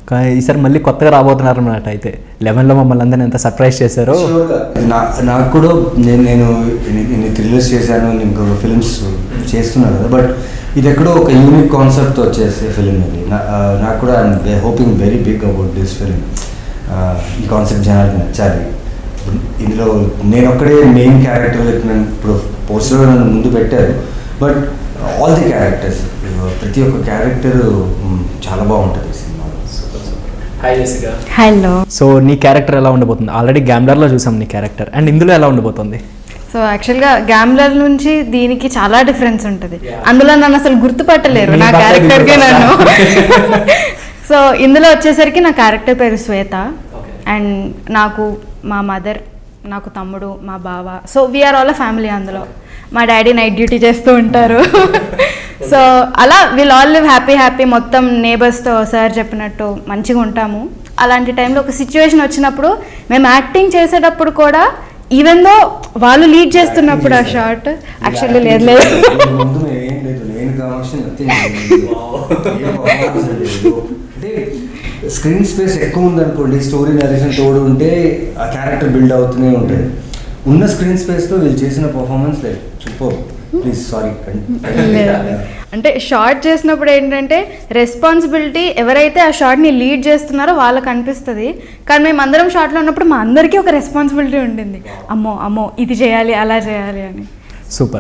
కానీ ఈసారి మళ్ళీ కొత్తగా రాబోతున్నారు అన్నమాట. అయితే 11లో మమ్మల్ని అందరినీ ఎంత సర్ప్రైజ్ చేశారో. నాకు కూడా నేను ఇన్ని థ్రిల్లర్స్ చేశాను, ఇంకా ఫిల్మ్స్ చేస్తున్నాను కదా, బట్ ఇది ఎక్కడో ఒక యూనిక్ కాన్సెప్ట్తో వచ్చేసే ఫిలిం ఇది. నాకు కూడా I'm hoping very big about this film. ఈ కాన్సెప్ట్ జనాలకి నచ్చాలి. ఇందులో నేను ఒక్కడే మెయిన్ క్యారెక్టర్, ఇప్పుడు పోస్టర్లో నన్ను ముందు పెట్టారు, బట్ ఆల్ ది క్యారెక్టర్స్, ప్రతి ఒక్క క్యారెక్టర్ చాలా బాగుంటుంది ఈ సినిమాలో. హలో. సో నీ క్యారెక్టర్ ఎలా ఉండబోతుంది? ఆల్రెడీ గ్యాంబ్లర్లో చూసాం నీ క్యారెక్టర్, అండ్ ఇందులో ఎలా ఉండబోతుంది? సో యాక్చువల్గా గ్యాంబ్లర్ నుంచి దీనికి చాలా డిఫరెన్స్ ఉంటుంది. అందులో నన్ను అసలు గుర్తుపట్టలేరు నా క్యారెక్టర్కి నన్ను. సో ఇందులో వచ్చేసరికి నా క్యారెక్టర్ పేరు శ్వేత, అండ్ నాకు మా మదర్, నాకు తమ్ముడు, మా బావ, so we are all a family. అందులో మా డాడీ నైట్ డ్యూటీ చేస్తూ ఉంటారు. సో అలా వీల్ ఆల్ లివ్ హ్యాపీ మొత్తం నేబర్స్తో సార్ చెప్పినట్టు మంచిగా ఉంటాము. అలాంటి టైంలో ఒక సిచ్యువేషన్ వచ్చినప్పుడు మేము యాక్టింగ్ చేసేటప్పుడు కూడా, ఈవెన్ దో వాళ్ళు లీడ్ చేస్తున్నప్పుడు ఆ షార్ట్ యాక్చువల్లీ లేదు స్క్రీన్ స్పేస్ ఎక్కువ ఉందనుకోండి, స్టోరీ నరేషన్ తోడు ఉంటే ఆ క్యారెక్టర్ బిల్డ్ అవుతూనే ఉంటుంది. ఉన్న స్క్రీన్ స్పేస్లో వీళ్ళు చేసిన పర్ఫార్మెన్స్ లేదు, సూపర్. Please sorry. అంటే షార్ట్ చేసినప్పుడు ఏంటంటే రెస్పాన్సిబిలిటీ ఎవరైతే ఆ షార్ట్ని లీడ్ చేస్తున్నారో వాళ్ళకి అనిపిస్తుంది, కానీ మేము అందరం షార్ట్లో ఉన్నప్పుడు మా అందరికీ ఒక రెస్పాన్సిబిలిటీ ఉండింది, అమ్మో ఇది చేయాలి అలా చేయాలి అని. సూపర్.